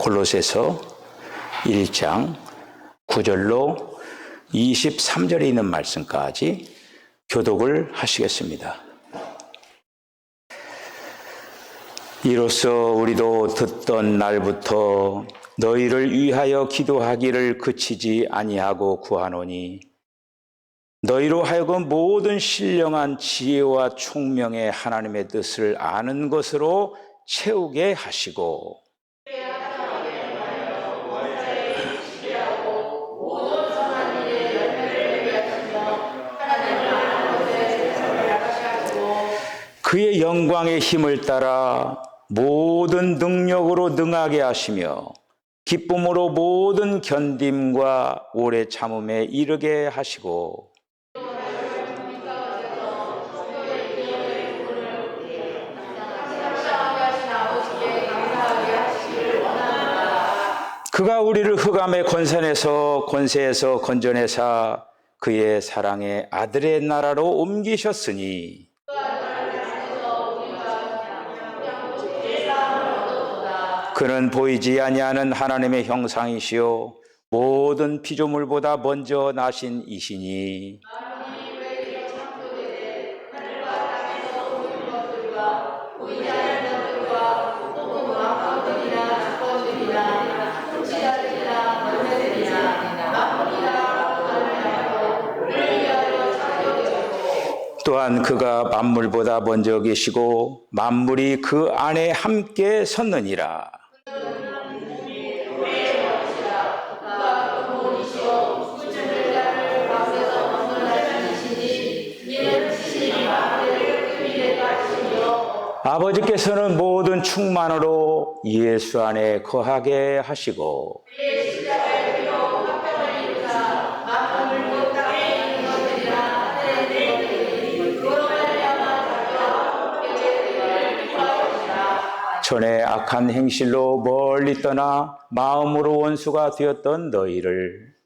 골로새서 1장 9절로 23절에 있는 말씀까지 교독을 하시겠습니다. 이로써 우리도 듣던 날부터 너희를 위하여 기도하기를 그치지 아니하고 구하노니 너희로 하여금 모든 신령한 지혜와 총명의 하나님의 뜻을 아는 것으로 채우게 하시고 그의 영광의 힘을 따라 모든 능력으로 능하게 하시며 기쁨으로 모든 견딤과 오래 참음에 이르게 하시고 그가 우리를 흑암의 권세에서 건져내사 그의 사랑의 아들의 나라로 옮기셨으니 그는 보이지 아니하는 하나님의 형상이시요 모든 피조물보다 먼저 나신 이시니 또한 그가 만물보다 먼저 계시고 만물이 그 안에 함께 섰느니라. 아버지께서는 모든 충만으로 예수 안에 거하게 하시고 전에 악한 행실로 멀리 떠나 마음으로 원수가 되었던 너희를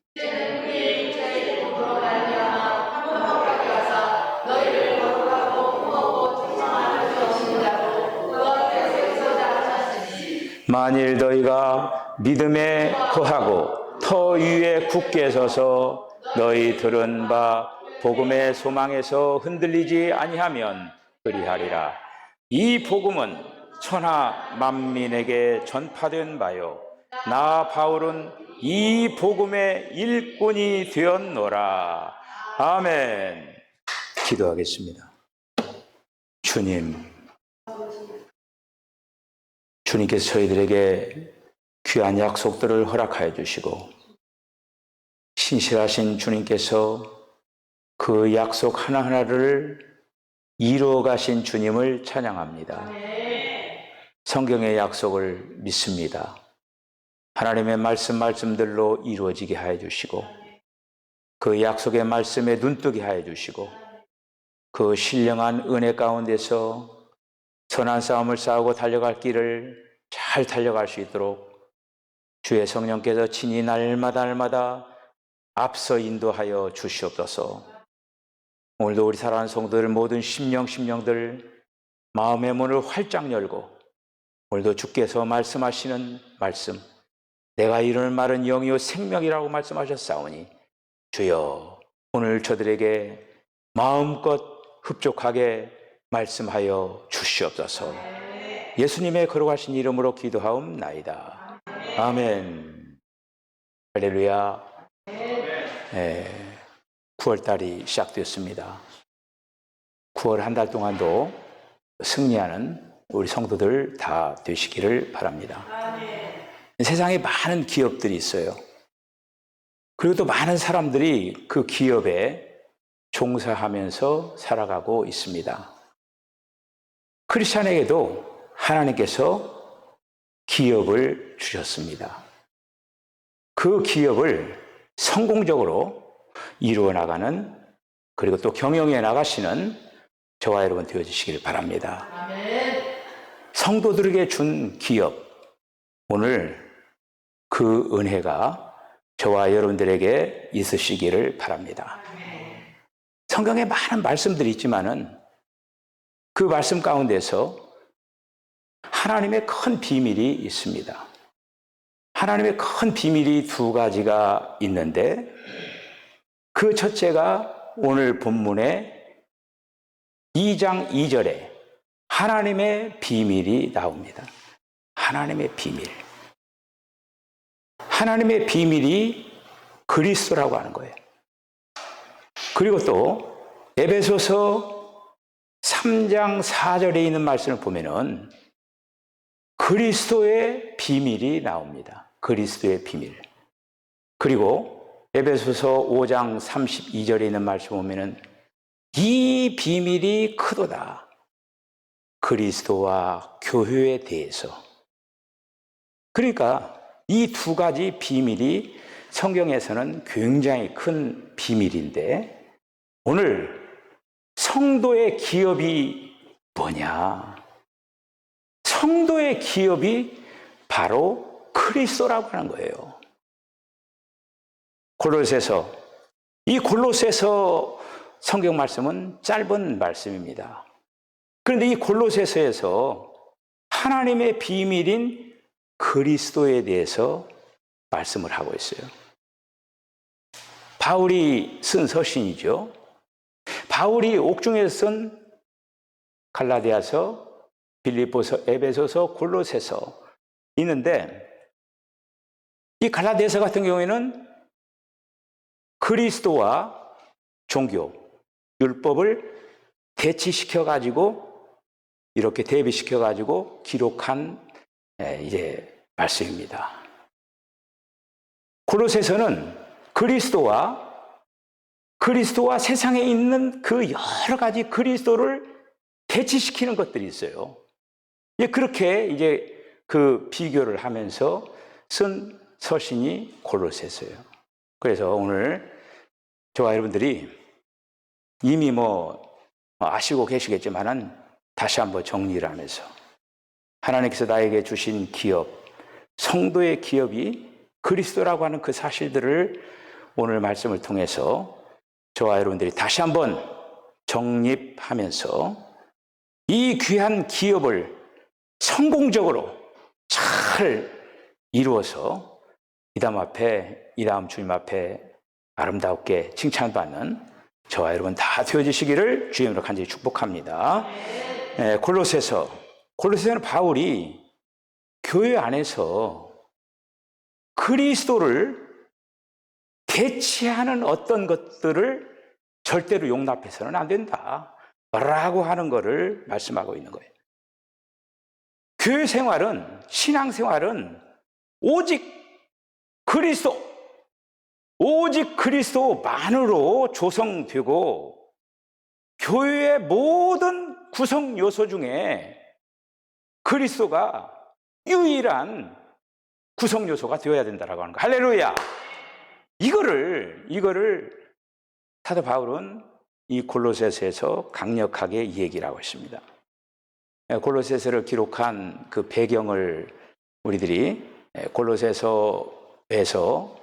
만일 너희가 믿음에 거하고 터 위에 굳게 서서 너희 들은 바 복음의 소망에서 흔들리지 아니하면 그리하리라. 이 복음은 천하 만민에게 전파된 바요 나 바울은 이 복음의 일꾼이 되었노라. 아멘. 기도하겠습니다. 주님께서 저희들에게 귀한 약속들을 허락하여 주시고 신실하신 주님께서 그 약속 하나하나를 이루어 가신 주님을 찬양합니다. 성경의 약속을 믿습니다. 하나님의 말씀들로 이루어지게 하여 주시고 그 약속의 말씀에 눈뜨게 하여 주시고 그 신령한 은혜 가운데서 선한 싸움을 싸우고 달려갈 길을 잘 달려갈 수 있도록 주의 성령께서 친히 날마다 앞서 인도하여 주시옵소서. 오늘도 우리 사랑하는 성도들 모든 심령들 마음의 문을 활짝 열고 오늘도 주께서 말씀하시는 말씀 내가 이룰 말은 영이요 생명이라고 말씀하셨사오니 주여 오늘 저들에게 마음껏 흡족하게 말씀하여 주시옵소서. 예수님의 거룩하신 이름으로 기도하옵나이다. 아멘. 할렐루야. 9월달이 시작되었습니다. 9월 한 달 동안도 승리하는 우리 성도들 다 되시기를 바랍니다. 세상에 많은 기업들이 있어요. 그리고 또 많은 사람들이 그 기업에 종사하면서 살아가고 있습니다. 크리스찬에게도 하나님께서 기업을 주셨습니다. 그 기업을 성공적으로 이루어 나가는 그리고 또 경영해 나가시는 저와 여러분 되어주시길 바랍니다. 아멘. 성도들에게 준 기업 오늘 그 은혜가 저와 여러분들에게 있으시기를 바랍니다. 아멘. 성경에 많은 말씀들이 있지만은 그 말씀 가운데서 하나님의 큰 비밀이 있습니다. 하나님의 큰 비밀이 두 가지가 있는데 그 첫째가 오늘 본문의 2장 2절에 하나님의 비밀이 나옵니다. 하나님의 비밀. 하나님의 비밀이 그리스도라고 하는 거예요. 그리고 또 에베소서 3장 4절에 있는 말씀을 보면은 그리스도의 비밀이 나옵니다. 그리스도의 비밀. 그리고 에베소서 5장 32절에 있는 말씀 보면은 이 비밀이 크도다. 그리스도와 교회에 대해서. 그러니까 이 두 가지 비밀이 성경에서는 굉장히 큰 비밀인데 오늘 성도의 기업이 뭐냐? 성도의 기업이 바로 그리스도라고 하는 거예요. 골로새서, 이 골로새서 성경 말씀은 짧은 말씀입니다. 그런데 이 골로새서에서 하나님의 비밀인 그리스도에 대해서 말씀을 하고 있어요. 바울이 쓴 서신이죠. 바울이 옥중에서 쓴 갈라디아서, 빌립보서, 에베소서, 골로새서 있는데 이 갈라디아서 같은 경우에는 그리스도와 종교, 율법을 대치시켜가지고 이렇게 대비시켜가지고 기록한 이제 말씀입니다. 골로새서는 그리스도와 세상에 있는 그 여러 가지 그리스도를 대치시키는 것들이 있어요. 그렇게 이제 그 비교를 하면서 쓴 서신이 골로새서예요. 그래서 오늘 저와 여러분들이 이미 아시고 계시겠지만은 다시 한번 정리를 하면서 하나님께서 나에게 주신 기업, 성도의 기업이 그리스도라고 하는 그 사실들을 오늘 말씀을 통해서 저와 여러분들이 다시 한번 정립하면서 이 귀한 기업을 성공적으로 잘 이루어서 이 다음 주님 앞에 아름답게 칭찬받는 저와 여러분 다 되어지시기를 주님으로 간절히 축복합니다. 골로새서는 바울이 교회 안에서 그리스도를 대치하는 어떤 것들을 절대로 용납해서는 안 된다 라고 하는 것을 말씀하고 있는 거예요. 교회 생활은, 신앙생활은 오직 그리스도만으로 조성되고 교회의 모든 구성 요소 중에 그리스도가 유일한 구성 요소가 되어야 된다라고 하는 거. 할렐루야! 이거를 사도 바울은 이 골로새서에서 강력하게 얘기를 하고 있습니다. 골로새서를 기록한 그 배경을 우리들이 골로새서에서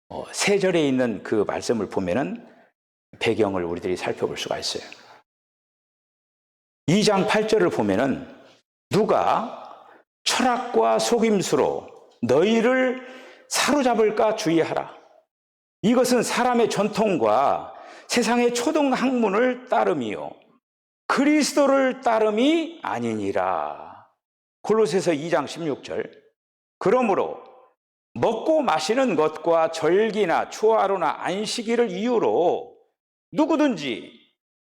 3절에 있는 그 말씀을 보면은 배경을 우리들이 살펴볼 수가 있어요. 2장 8절을 보면은 누가 철학과 속임수로 너희를 사로잡을까 주의하라. 이것은 사람의 전통과 세상의 초등 학문을 따름이요 그리스도를 따름이 아니니라. 골로새서 2장 16절. 그러므로 먹고 마시는 것과 절기나 초하루나 안식일을 이유로 누구든지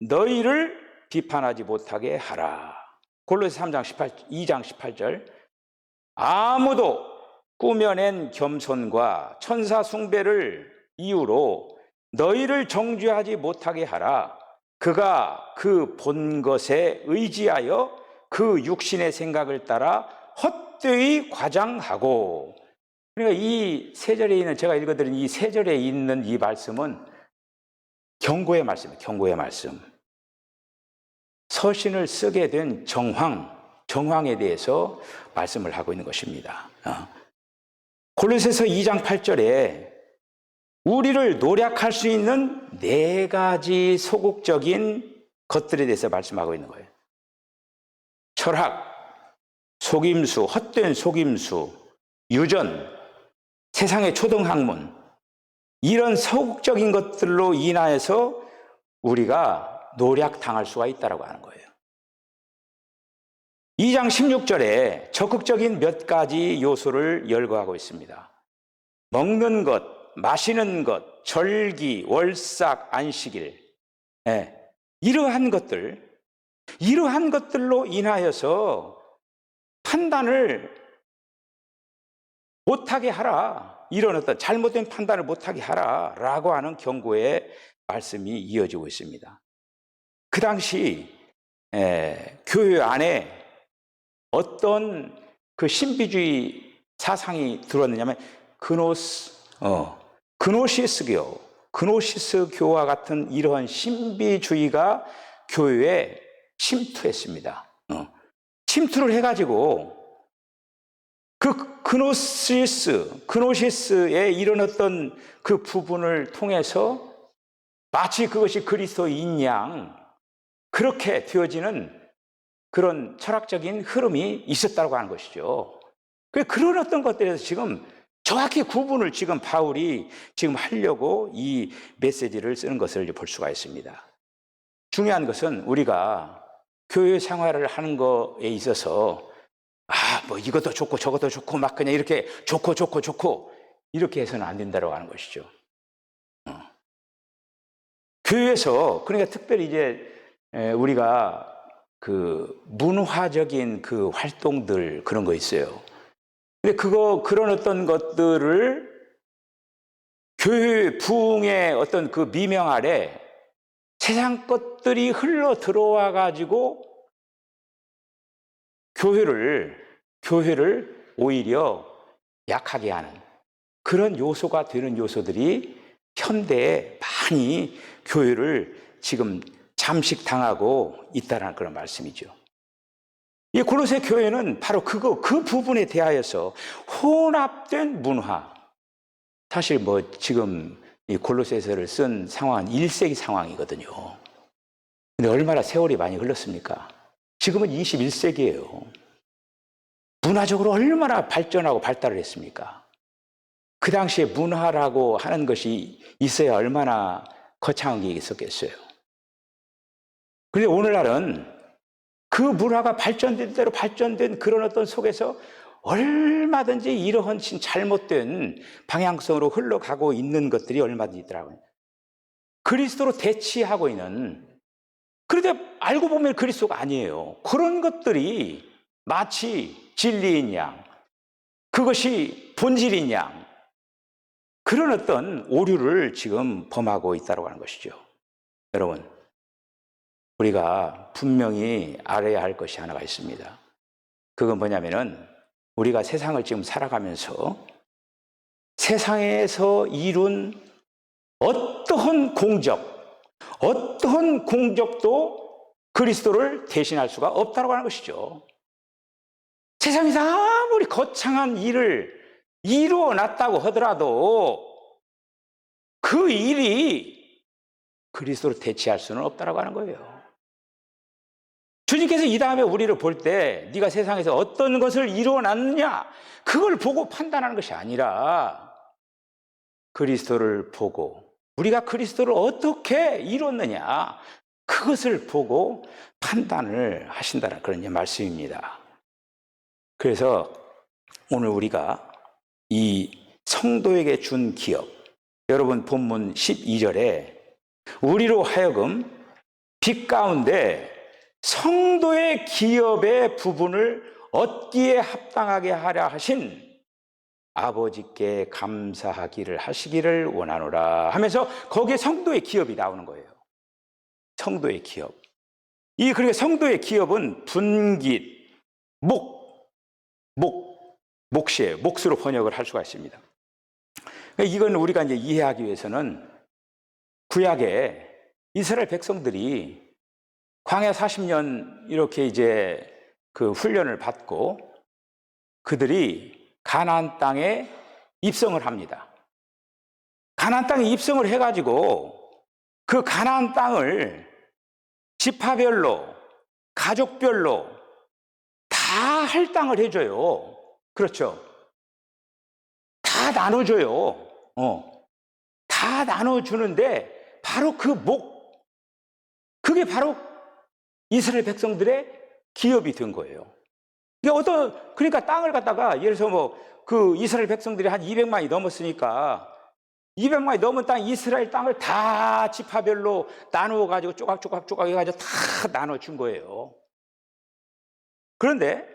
너희를 비판하지 못하게 하라. 골로새 2장 18절. 아무도 꾸며낸 겸손과 천사 숭배를 이유로 너희를 정죄하지 못하게 하라. 그가 그 본 것에 의지하여 그 육신의 생각을 따라 헛되이 과장하고. 그러니까 이 3절에 있는, 제가 읽어드린 이 3절에 있는 이 말씀은 경고의 말씀이에요. 경고의 말씀. 서신을 쓰게 된 정황에 대해서 말씀을 하고 있는 것입니다. 골로새서 2장 8절에 우리를 노략할 수 있는 4가지 소극적인 것들에 대해서 말씀하고 있는 거예요. 철학, 속임수, 헛된 속임수, 유전, 세상의 초등학문, 이런 서구적인 것들로 인하여서 우리가 노략당할 수가 있다고 하는 거예요. 2장 16절에 적극적인 몇 가지 요소를 열거하고 있습니다. 먹는 것, 마시는 것, 절기, 월삭, 안식일, 이러한 것들로 인하여서 판단을 못하게 하라, 이런 어떤 잘못된 판단을 못하게 하라라고 하는 경고의 말씀이 이어지고 있습니다. 그 당시 교회 안에 어떤 그 신비주의 사상이 들어왔느냐면 그노시스교와 같은 이러한 신비주의가 교회에 침투했습니다. 침투를 해가지고 그 그노시스의 이런 어떤 그 부분을 통해서 마치 그것이 그리스도인 양 그렇게 되어지는 그런 철학적인 흐름이 있었다고 하는 것이죠. 그런 어떤 것들에서 지금 정확히 구분을 지금 바울이 지금 하려고 이 메시지를 쓰는 것을 볼 수가 있습니다. 중요한 것은 우리가 교회 생활을 하는 거에 있어서 뭐 이것도 좋고 저것도 좋고 막 그냥 이렇게 좋고 이렇게 해서는 안 된다고 하는 것이죠. 교회에서 그러니까 특별히 이제 우리가 그 문화적인 그 활동들 그런 거 있어요. 근데 그런 어떤 것들을 교회 부흥의 어떤 그 미명 아래 세상 것들이 흘러 들어와 가지고 교회를 오히려 약하게 하는 그런 요소가 되는 요소들이 현대에 많이 교회를 지금 잠식당하고 있다는 그런 말씀이죠. 이 골로새 교회는 바로 그 부분에 대하여서 혼합된 문화. 사실 지금 이 골로새서를 쓴 상황은 1세기 상황이거든요. 근데 얼마나 세월이 많이 흘렀습니까? 지금은 21세기예요. 문화적으로 얼마나 발전하고 발달을 했습니까? 그 당시에 문화라고 하는 것이 있어야 얼마나 거창한 게 있었겠어요. 그런데 오늘날은 그 문화가 발전된 대로 발전된 그런 어떤 속에서 얼마든지 이러한 잘못된 방향성으로 흘러가고 있는 것들이 얼마든지 있더라고요. 그리스도로 대치하고 있는, 그런데 알고 보면 그리스도가 아니에요. 그런 것들이 마치 진리인 양, 그것이 본질인 양, 그런 어떤 오류를 지금 범하고 있다고 하는 것이죠. 여러분, 우리가 분명히 알아야 할 것이 하나가 있습니다. 그건 뭐냐면은 우리가 세상을 지금 살아가면서 세상에서 이룬 어떠한 공적도 그리스도를 대신할 수가 없다고 하는 것이죠. 세상에서 아무리 거창한 일을 이루어 놨다고 하더라도 그 일이 그리스도를 대체할 수는 없다고 하는 거예요. 주님께서 이 다음에 우리를 볼 때 네가 세상에서 어떤 것을 이루어 놨느냐 그걸 보고 판단하는 것이 아니라 그리스도를 보고 우리가 그리스도를 어떻게 이뤘느냐 그것을 보고 판단을 하신다는 그런 말씀입니다. 그래서 오늘 우리가 이 성도에게 준 기업, 여러분 본문 12절에 우리로 하여금 빛 가운데 성도의 기업의 부분을 얻기에 합당하게 하려 하신 아버지께 감사하기를 하시기를 원하노라 하면서 거기에 성도의 기업이 나오는 거예요. 성도의 기업. 그러니까 성도의 기업은 분깃, 몫이에요. 몫으로 번역을 할 수가 있습니다. 이건 우리가 이제 이해하기 위해서는 구약에 이스라엘 백성들이 광야 40년 이렇게 이제 그 훈련을 받고 그들이 가나안 땅에 입성을 합니다. 가나안 땅에 입성을 해가지고 그 가나안 땅을 지파별로, 가족별로 다 할당을 해줘요. 그렇죠? 다 다 나눠줘요. 다 나눠주는데 바로 그게 바로 이스라엘 백성들의 기업이 된 거예요. 그러니까 땅을 갖다가 예를 들어서 그 이스라엘 백성들이 한 200만이 넘었으니까 200만이 넘은 땅 이스라엘 땅을 다 지파별로 나누어 가지고 조각 해가지고 다 나눠준 거예요. 그런데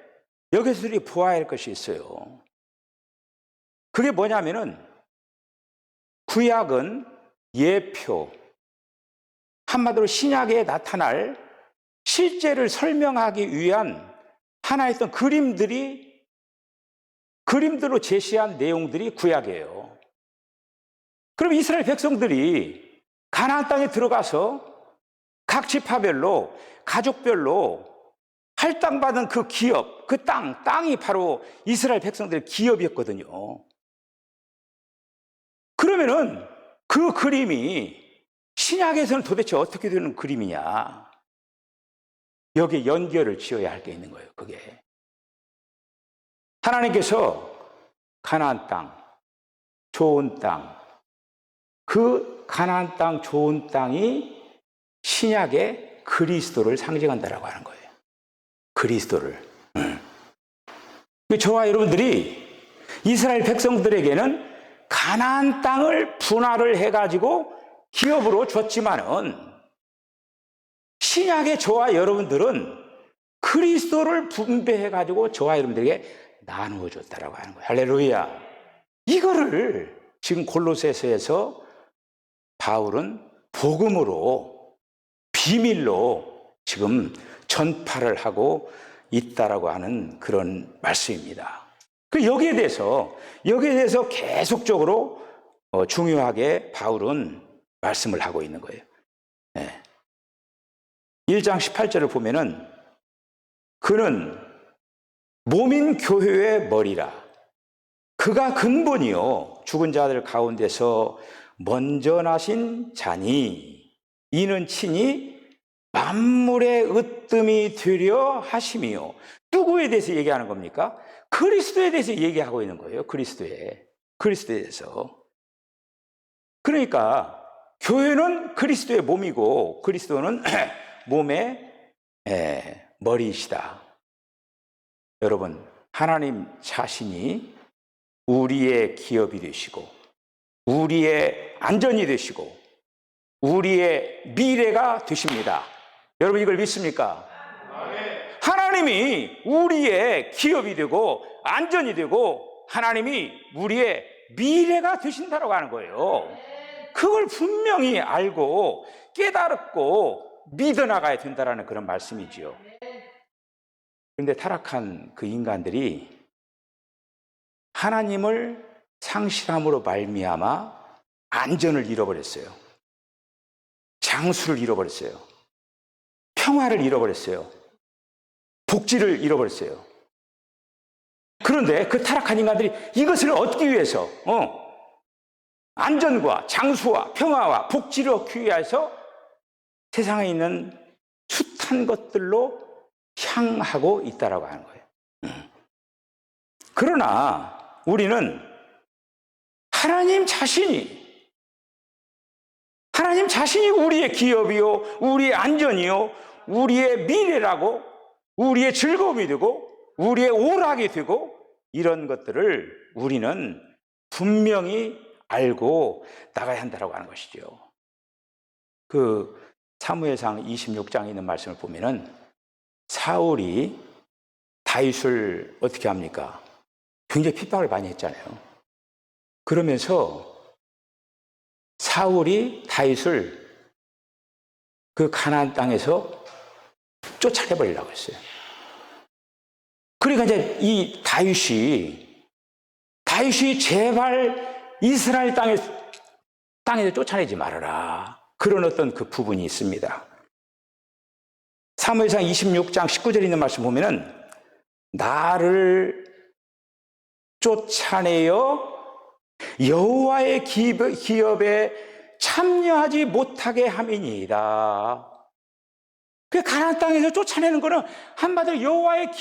여기서 우리 보아야 할 것이 있어요. 그게 뭐냐면은 구약은 예표, 한마디로 신약에 나타날 실제를 설명하기 위한 하나의 어떤 그림들로 제시한 내용들이 구약이에요. 그럼 이스라엘 백성들이 가나안 땅에 들어가서 각 지파별로, 가족별로 할당받은 그 기업, 그 땅이 바로 이스라엘 백성들의 기업이었거든요. 그러면은 그 그림이 신약에서는 도대체 어떻게 되는 그림이냐? 여기에 연결을 지어야 할 게 있는 거예요, 그게. 하나님께서 가나안 땅, 좋은 땅, 그 가나안 땅, 좋은 땅이 신약의 그리스도를 상징한다라고 하는 거예요. 그리스도를. 저와 여러분들이 이스라엘 백성들에게는 가나안 땅을 분할을 해가지고 기업으로 줬지만은 신약의 저와 여러분들은 그리스도를 분배해가지고 저와 여러분들에게 나누어 줬다라고 하는 거예요. 할렐루야. 이거를 지금 골로새서에서 바울은 복음으로 비밀로 지금 전파를 하고 있다라고 하는 그런 말씀입니다. 여기에 대해서 계속적으로 중요하게 바울은 말씀을 하고 있는 거예요. 1장 18절을 보면은 그는 몸인 교회의 머리라. 그가 근본이요 죽은 자들 가운데서 먼저 나신 자니 이는 친히 만물의 으뜸이 되려 하심이요. 누구에 대해서 얘기하는 겁니까? 그리스도에 대해서 얘기하고 있는 거예요. 그리스도에 대해서. 그러니까 교회는 그리스도의 몸이고 그리스도는 몸의 머리이시다. 여러분, 하나님 자신이 우리의 기업이 되시고 우리의 안전이 되시고 우리의 미래가 되십니다. 여러분 이걸 믿습니까? 하나님이 우리의 기업이 되고 안전이 되고 하나님이 우리의 미래가 되신다고 하는 거예요. 그걸 분명히 알고 깨달았고 믿어나가야 된다는 그런 말씀이지요. 그런데 타락한 그 인간들이 하나님을 상실함으로 말미암아 안전을 잃어버렸어요. 장수를 잃어버렸어요. 평화를 잃어버렸어요. 복지를 잃어버렸어요. 그런데 그 타락한 인간들이 이것을 얻기 위해서 안전과 장수와 평화와 복지를 얻기 위해서 세상에 있는 숱한 것들로 향하고 있다라고 하는 거예요. 그러나 우리는 하나님 자신이 우리의 기업이요, 우리의 안전이요, 우리의 미래라고, 우리의 즐거움이 되고, 우리의 오락이 되고, 이런 것들을 우리는 분명히 알고 나가야 한다고 하는 것이죠. 그 사무엘상 26장에 있는 말씀을 보면은 사울이 다윗을 어떻게 합니까? 굉장히 핍박을 많이 했잖아요. 그러면서 사울이 다윗을 그 가나안 땅에서 쫓아내버리려고 했어요. 그러니까 이제 이 다윗이 제발 이스라엘 땅에서 쫓아내지 말아라. 그런 어떤 그 부분이 있습니다. 사무엘상 26장 19절에 있는 말씀 보면은 나를 쫓아내어 여호와의 기업에 참여하지 못하게 함이니이다. 그 가나안 땅에서 쫓아내는 거는 한마디로 여호와의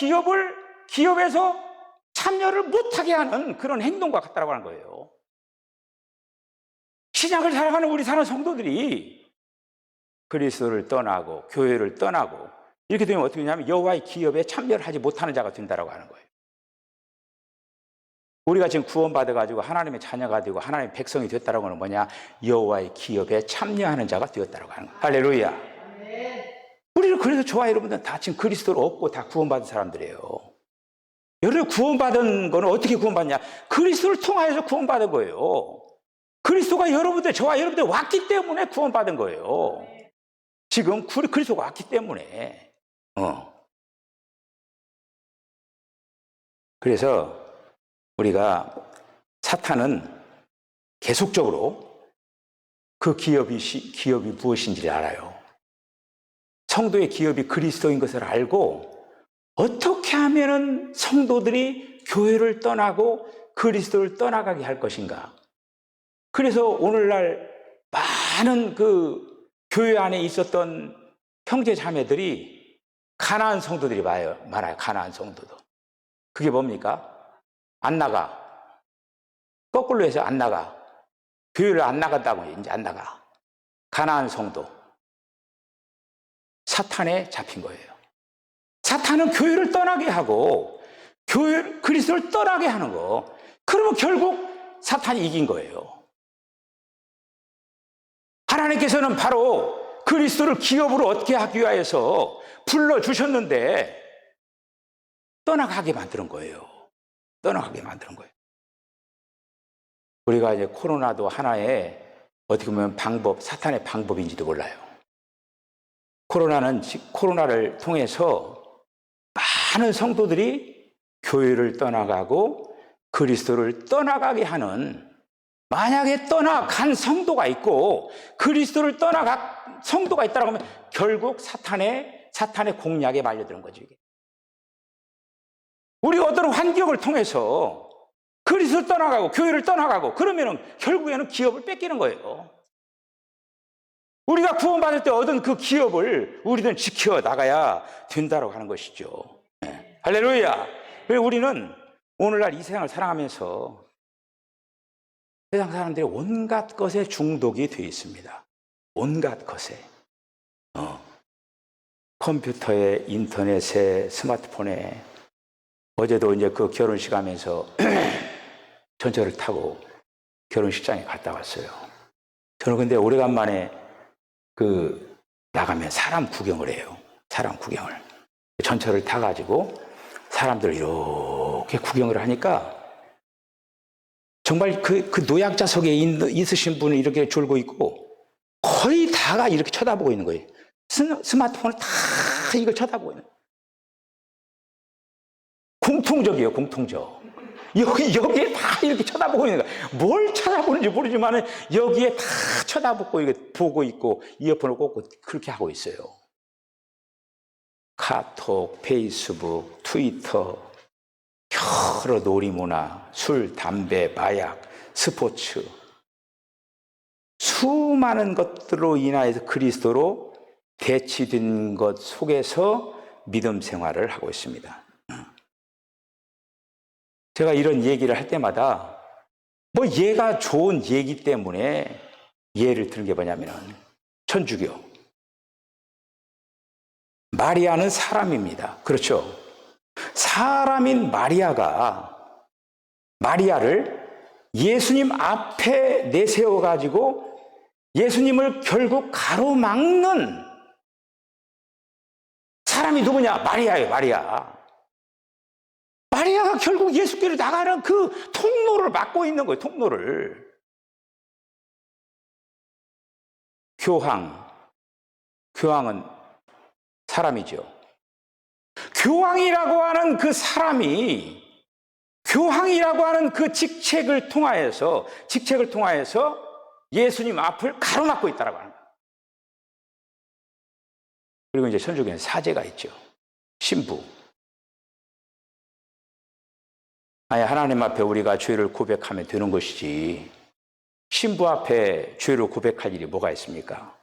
기업에서 참여를 못하게 하는 그런 행동과 같다고 하는 거예요. 신약을 살아가는 우리 사는 성도들이 그리스도를 떠나고 교회를 떠나고 이렇게 되면 어떻게 되냐면 여호와의 기업에 참여를 하지 못하는 자가 된다고 하는 거예요. 우리가 지금 구원받아가지고 하나님의 자녀가 되고 하나님의 백성이 됐다는 건 뭐냐? 여호와의 기업에 참여하는 자가 되었다고 하는 거예요. 할렐루야. 우리는 그래서 좋아요. 여러분들 다 지금 그리스도를 얻고 다 구원받은 사람들이에요. 여러분 구원받은 거는 어떻게 구원받냐? 그리스도를 통하여서 구원받은 거예요. 그리스도가 여러분들, 저와 여러분들 왔기 때문에 구원받은 거예요. 지금 그리스도가 왔기 때문에. 그래서 우리가 사탄은 계속적으로 그 기업이 무엇인지를 알아요. 성도의 기업이 그리스도인 것을 알고 어떻게 하면은 성도들이 교회를 떠나고 그리스도를 떠나가게 할 것인가. 그래서 오늘날 많은 그 교회 안에 있었던 형제 자매들이 가난한 성도들이 많아요. 가난한 성도도. 그게 뭡니까? 안 나가. 거꾸로 해서 안 나가. 교회를 안 나간다고 이제 안 나가. 가난한 성도. 사탄에 잡힌 거예요. 사탄은 교회를 떠나게 하고 그리스도를 떠나게 하는 거. 그러면 결국 사탄이 이긴 거예요. 하나님께서는 바로 그리스도를 기업으로 얻게 하기 위하여서 불러주셨는데 떠나가게 만드는 거예요. 떠나가게 만드는 거예요. 우리가 이제 코로나도 하나의 어떻게 보면 사탄의 방법인지도 몰라요. 코로나를 통해서 많은 성도들이 교회를 떠나가고 그리스도를 떠나가게 하는, 만약에 떠나간 성도가 있고 그리스도를 떠나간 성도가 있다고 하면 결국 사탄의 공략에 말려드는 거죠. 이게. 우리 어떤 환경을 통해서 그리스도를 떠나가고 교회를 떠나가고 그러면은 결국에는 기업을 뺏기는 거예요. 우리가 구원받을 때 얻은 그 기업을 우리는 지켜나가야 된다고 하는 것이죠. 네. 할렐루야. 왜 우리는 오늘날 이 세상을 살아가면서 세상 사람들이 온갖 것에 중독이 되어 있습니다. 온갖 것에. 컴퓨터에, 인터넷에, 스마트폰에. 어제도 이제 그 결혼식 하면서 전철을 타고 결혼식장에 갔다 왔어요. 저는 근데 오래간만에 나가면 사람 구경을 해요. 사람 구경을. 전철을 타가지고 사람들 이렇게 구경을 하니까 정말 그 노약자석에 있으신 분은 이렇게 졸고 있고 거의 다가 이렇게 쳐다보고 있는 거예요. 스마트폰을 다 이걸 쳐다보고 있는 거예요. 공통적이에요, 공통적. 여기에 다 이렇게 쳐다보고 있는 거예요. 뭘 쳐다보는지 모르지만 여기에 다 쳐다보고 이렇게 보고 있고 이어폰을 꽂고 그렇게 하고 있어요. 카톡, 페이스북, 트위터, 여러 놀이문화, 술, 담배, 마약, 스포츠, 수많은 것들로 인하여서 그리스도로 대치된 것 속에서 믿음 생활을 하고 있습니다. 제가 이런 얘기를 할 때마다 뭐 얘가 좋은 얘기 때문에 예를 드는 게 뭐냐면은 천주교. 마리아는 사람입니다. 그렇죠? 사람인 마리아를 예수님 앞에 내세워가지고 예수님을 결국 가로막는 사람이 누구냐? 마리아예요, 마리아. 마리아가 결국 예수께로 나가는 그 통로를 막고 있는 거예요, 통로를. 교황은 사람이죠. 교황이라고 하는 그 사람이 교황이라고 하는 그 직책을 통하여서 예수님 앞을 가로막고 있다라고 하는 거예요. 그리고 이제 천주교는 사제가 있죠. 신부. 아니, 하나님 앞에 우리가 죄를 고백하면 되는 것이지 신부 앞에 죄를 고백할 일이 뭐가 있습니까?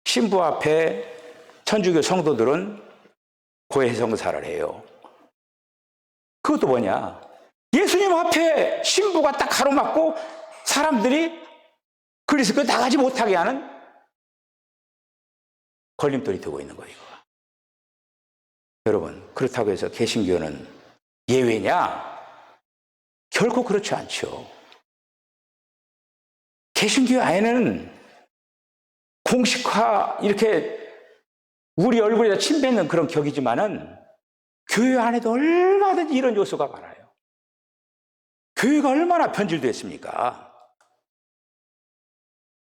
신부 앞에 천주교 성도들은 고해성사를 해요. 그것도 뭐냐? 예수님 앞에 신부가 딱 가로막고 사람들이 그리스도로 나가지 못하게 하는 걸림돌이 되고 있는 거예요. 여러분, 그렇다고 해서 개신교는 예외냐? 결코 그렇지 않죠. 개신교 안에는 공식화 이렇게 우리 얼굴에다 침 뱉는 그런 격이지만은 교회 안에도 얼마든지 이런 요소가 많아요. 교회가 얼마나 변질됐습니까?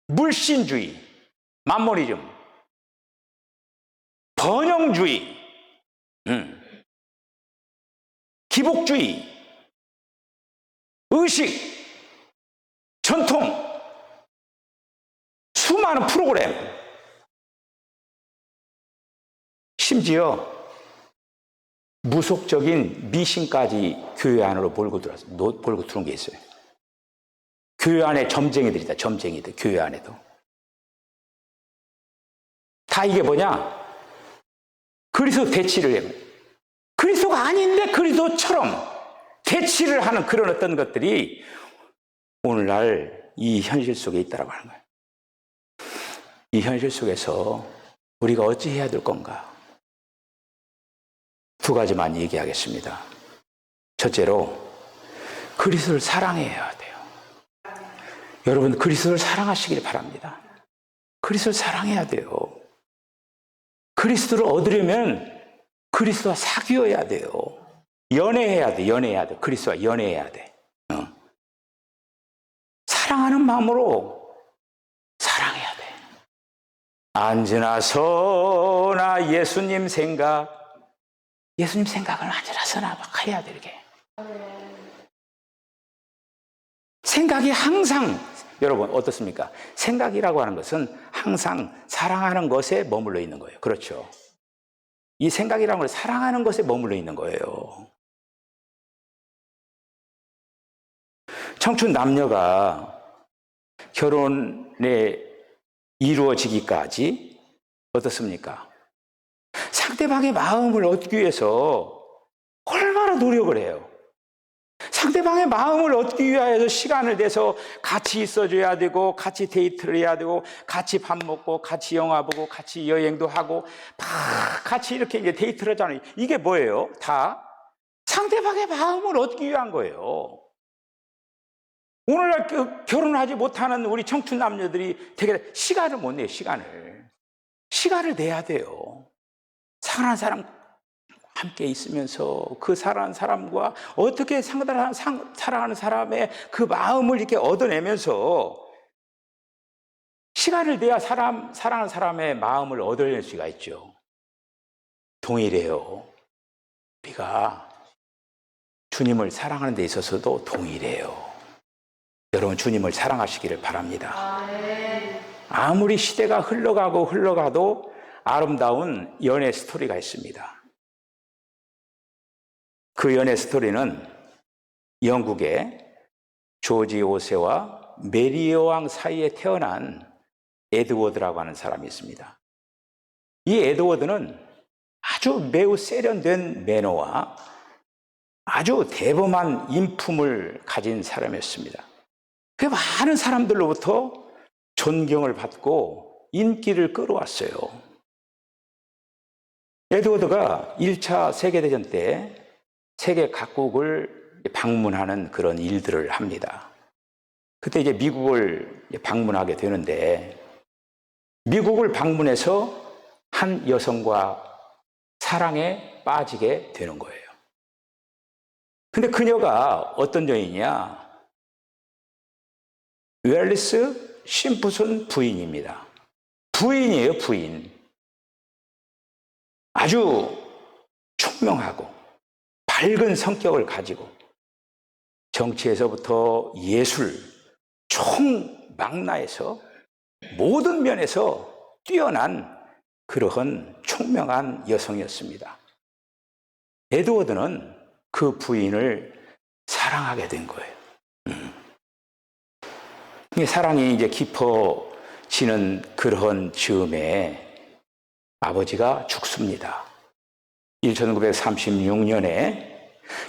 물신주의, 만모니즘, 번영주의, 기복주의, 의식, 전통, 수많은 프로그램, 심지어 무속적인 미신까지 교회 안으로 몰고 들어온 게 있어요. 교회 안에 점쟁이들이다, 점쟁이들, 교회 안에도. 다 이게 뭐냐? 그리스도 대치를 해요. 그리스도가 아닌데 그리스도처럼 대치를 하는 그런 어떤 것들이 오늘날 이 현실 속에 있다라고 하는 거예요. 이 현실 속에서 우리가 어찌 해야 될 건가? 두 가지만 얘기하겠습니다. 첫째로, 그리스도를 사랑해야 돼요. 여러분, 그리스도를 사랑하시길 바랍니다. 그리스도를 사랑해야 돼요. 그리스도를 얻으려면 그리스도와 사귀어야 돼요. 연애해야 돼, 연애해야 돼. 그리스도와 연애해야 돼. 사랑하는 마음으로 사랑해야 돼. 언제나 서나 예수님 생각을 언제나 서나 막 해야 돼, 이렇게. 생각이 항상, 여러분, 어떻습니까? 생각이라고 하는 것은 항상 사랑하는 것에 머물러 있는 거예요. 그렇죠? 이 생각이라는 건 사랑하는 것에 머물러 있는 거예요. 청춘 남녀가 결혼에 이루어지기까지 어떻습니까? 상대방의 마음을 얻기 위해서 얼마나 노력을 해요. 상대방의 마음을 얻기 위하여서 시간을 내서 같이 있어줘야 되고, 같이 데이트를 해야 되고, 같이 밥 먹고, 같이 영화 보고, 같이 여행도 하고, 막 같이 이렇게 이제 데이트를 하잖아요. 이게 뭐예요? 다 상대방의 마음을 얻기 위한 거예요. 오늘날 결혼하지 못하는 우리 청춘 남녀들이 되게 시간을 못 내요, 시간을. 시간을 내야 돼요. 사랑하는 사람 함께 있으면서 그 사랑하는 사람과 어떻게 사랑하는 사람의 그 마음을 이렇게 얻어내면서 시간을 내야 사랑하는 사람의 마음을 얻어낼 수가 있죠. 동일해요. 우리가 주님을 사랑하는 데 있어서도 동일해요. 여러분, 주님을 사랑하시기를 바랍니다. 아무리 시대가 흘러가도 아름다운 연애 스토리가 있습니다. 그 연애 스토리는 영국의 조지 5세와 메리 여왕 사이에 태어난 에드워드라고 하는 사람이 있습니다. 이 에드워드는 아주 매우 세련된 매너와 아주 대범한 인품을 가진 사람이었습니다. 그 많은 사람들로부터 존경을 받고 인기를 끌어왔어요. 에드워드가 1차 세계대전 때 세계 각국을 방문하는 그런 일들을 합니다. 그때 이제 미국을 방문하게 되는데, 미국을 방문해서 한 여성과 사랑에 빠지게 되는 거예요. 근데 그녀가 어떤 여인이냐? 웰리스 심프슨 부인입니다. 부인이에요, 부인. 아주 총명하고 밝은 성격을 가지고 정치에서부터 예술, 총망라에서 모든 면에서 뛰어난 그러한 총명한 여성이었습니다. 에드워드는 그 부인을 사랑하게 된 거예요. 사랑이 이제 깊어지는 그런 즈음에 아버지가 죽습니다. 1936년에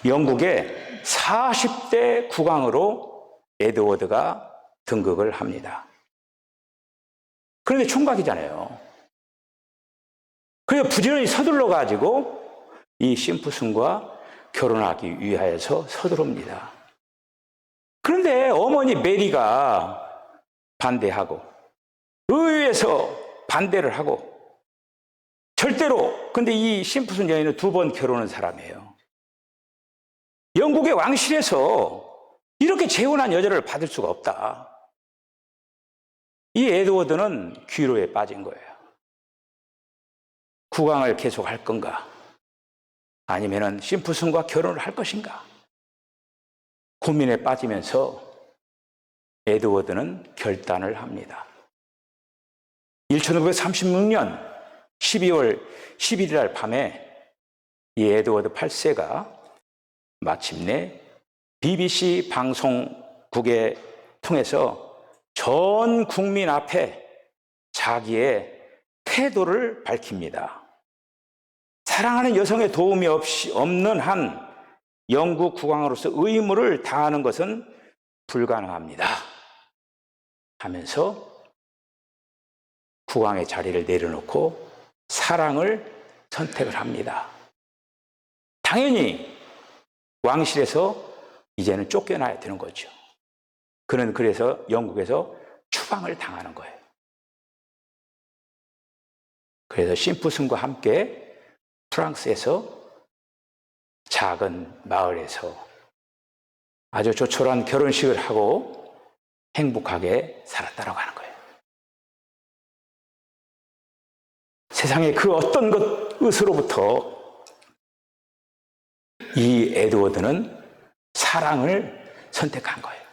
영국의 40대 국왕으로 에드워드가 등극을 합니다. 그런데 총각이잖아요. 그래서 부지런히 서둘러 가지고 이 심프슨과 결혼하기 위하여서 서두릅니다. 그런데 어머니 메리가 반대하고 의회에서 반대를 하고 절대로, 근데 이 심프슨 여인은 2번 결혼한 사람이에요. 영국의 왕실에서 이렇게 재혼한 여자를 받을 수가 없다. 이 에드워드는 귀로에 빠진 거예요. 국왕을 계속 할 건가? 아니면은 심프슨과 결혼을 할 것인가? 고민에 빠지면서 에드워드는 결단을 합니다. 1536년 12월 11일 날 밤에 이 에드워드 8세가 마침내 BBC 방송국에 통해서 전 국민 앞에 자기의 태도를 밝힙니다. 사랑하는 여성의 도움이 없는 한 영국 국왕으로서 의무를 다하는 것은 불가능합니다 하면서 국왕의 자리를 내려놓고 사랑을 선택을 합니다. 당연히 왕실에서 이제는 쫓겨나야 되는 거죠. 그는 그래서 영국에서 추방을 당하는 거예요. 그래서 심프슨과 함께 프랑스에서 작은 마을에서 아주 조촐한 결혼식을 하고 행복하게 살았다고 하는 거예요. 세상의 그 어떤 것으로부터 이 에드워드는 사랑을 선택한 거예요.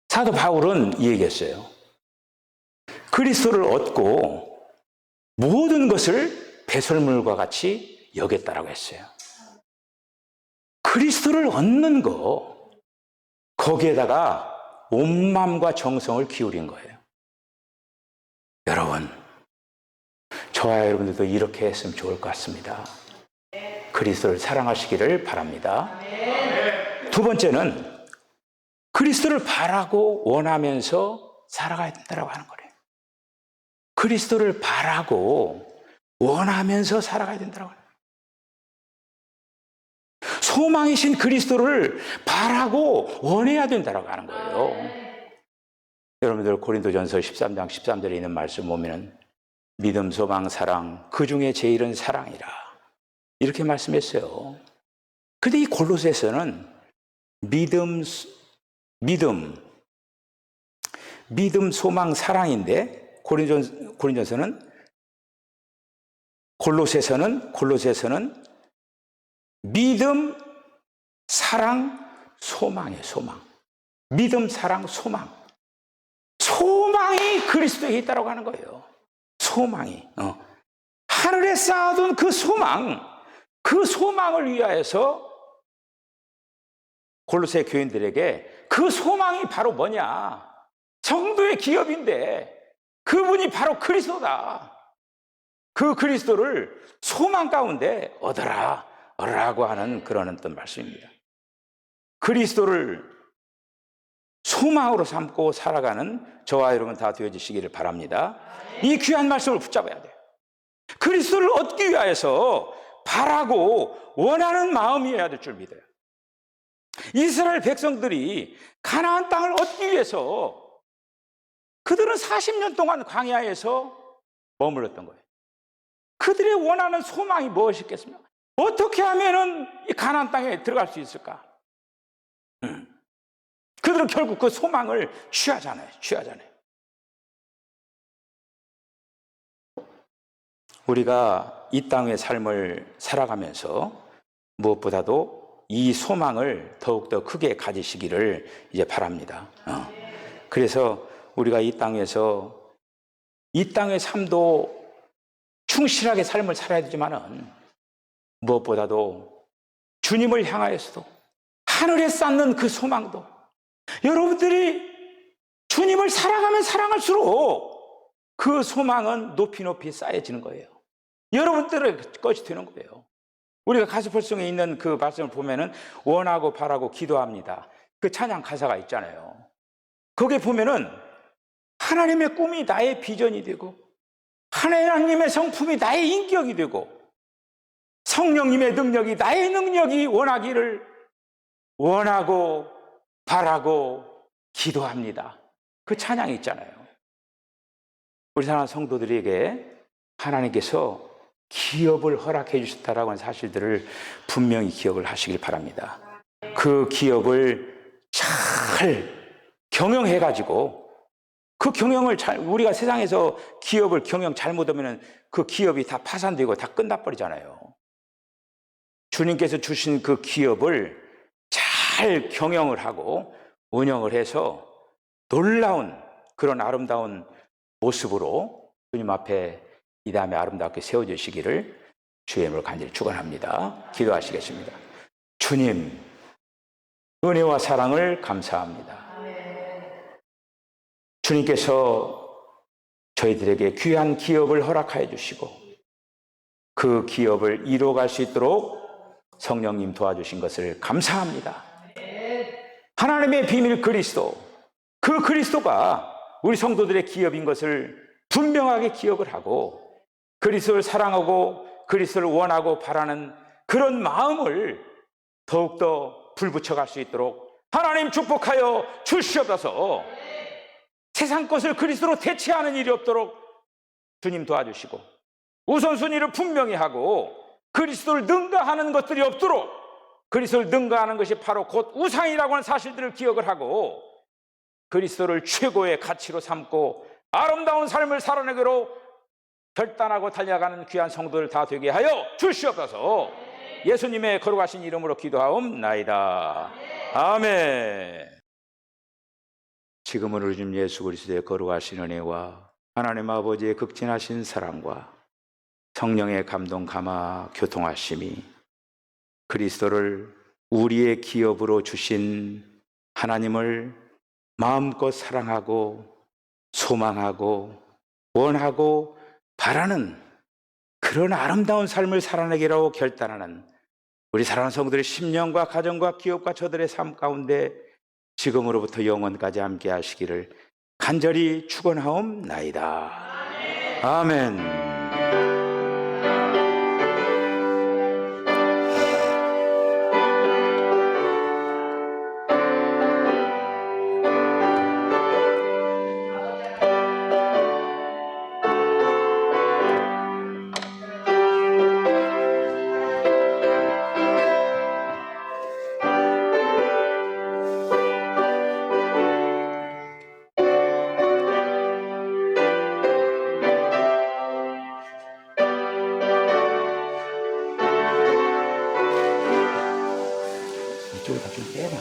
사도 바울은 이 얘기했어요. 그리스도를 얻고 모든 것을 배설물과 같이 여겼다라고 했어요. 그리스도를 얻는 거, 거기에다가 온 마음과 정성을 기울인 거예요. 여러분, 저와 여러분들도 이렇게 했으면 좋을 것 같습니다. 그리스도를 사랑하시기를 바랍니다. 2번째는 그리스도를 바라고 원하면서 살아가야 된다고 하는 거예요. 그리스도를 바라고 원하면서 살아가야 된다고 하는 거예요. 소망이신 그리스도를 바라고 원해야 된다고 하는 거예요. 여러분들 고린도전서 13장 13절에 있는 말씀 보면은 믿음, 소망, 사랑, 그 중에 제일은 사랑이라 이렇게 말씀했어요. 근데 이 골로새서는 믿음, 소망, 사랑인데 골로새서는 믿음, 사랑, 소망이에요. 소망. 믿음, 사랑, 소망. 소망이 그리스도에 있다고 하는 거예요. 소망이. 하늘에 쌓아둔 그 소망을 위하여서 골로새 교인들에게 그 소망이 바로 뭐냐? 성도의 기업인데 그분이 바로 그리스도다. 그 그리스도를 소망 가운데 얻으라고 하는 그런 어떤 말씀입니다. 그리스도를 소망으로 삼고 살아가는 저와 여러분 다 되어지시기를 바랍니다. 이 귀한 말씀을 붙잡아야 돼요. 그리스도를 얻기 위하여서 바라고 원하는 마음이어야 될 줄 믿어요. 이스라엘 백성들이 가나안 땅을 얻기 위해서 그들은 40년 동안 광야에서 머물렀던 거예요. 그들의 원하는 소망이 무엇이겠습니까? 어떻게 하면은 이 가나안 땅에 들어갈 수 있을까? 그들은 결국 그 소망을 취하잖아요. 우리가 이 땅의 삶을 살아가면서 무엇보다도 이 소망을 더욱더 크게 가지시기를 이제 바랍니다. 그래서 우리가 이 땅에서 이 땅의 삶도 충실하게 삶을 살아야 되지만은 무엇보다도 주님을 향하여서도 하늘에 쌓는 그 소망도 여러분들이 주님을 사랑하면 사랑할수록 그 소망은 높이 쌓여지는 거예요. 여러분들의 것이 되는 거예요. 우리가 가스펠송에 있는 그 말씀을 보면은 원하고 바라고 기도합니다. 그 찬양 가사가 있잖아요. 거기에 보면은 하나님의 꿈이 나의 비전이 되고 하나님의 성품이 나의 인격이 되고 성령님의 능력이 나의 능력이 원하기를 원하고 바라고 기도합니다. 그 찬양이 있잖아요. 우리 사랑하는 성도들에게 하나님께서 기업을 허락해 주셨다라고 하는 사실들을 분명히 기억을 하시길 바랍니다. 그 기업을 잘 경영해 가지고 그 경영을 우리가 세상에서 기업을 경영 잘못하면 그 기업이 다 파산되고 다 끝나버리잖아요. 주님께서 주신 그 기업을 잘 경영을 하고 운영을 해서 놀라운 그런 아름다운 모습으로 주님 앞에 이 다음에 아름답게 세워주시기를 주의 이름으로 간절히 축원합니다. 기도하시겠습니다. 주님, 은혜와 사랑을 감사합니다. 주님께서 저희들에게 귀한 기업을 허락하여 주시고 그 기업을 이루어갈 수 있도록 성령님 도와주신 것을 감사합니다. 하나님의 비밀 그리스도, 그 그리스도가 우리 성도들의 기업인 것을 분명하게 기억을 하고 그리스도를 사랑하고 그리스도를 원하고 바라는 그런 마음을 더욱더 불붙여갈 수 있도록 하나님 축복하여 주시옵소서. 세상 것을 그리스도로 대체하는 일이 없도록 주님 도와주시고 우선순위를 분명히 하고 그리스도를 능가하는 것들이 없도록 그리스도를 능가하는 것이 바로 곧 우상이라고 하는 사실들을 기억을 하고 그리스도를 최고의 가치로 삼고 아름다운 삶을 살아내기로 결단하고 달려가는 귀한 성도들 다 되게 하여 주시옵소서. 예수님의 거룩하신 이름으로 기도하옵나이다. 아멘. 지금은 우리 주님 예수 그리스도의 거룩하신 은혜와 하나님 아버지의 극진하신 사랑과 성령의 감동 감화 교통하심이 그리스도를 우리의 기업으로 주신 하나님을 마음껏 사랑하고 소망하고 원하고 바라는 그런 아름다운 삶을 살아내기로 결단하는 우리 사랑하는 성도들의 심령과 가정과 기업과 저들의 삶 가운데 지금으로부터 영원까지 함께 하시기를 간절히 축원하옵나이다. 아멘.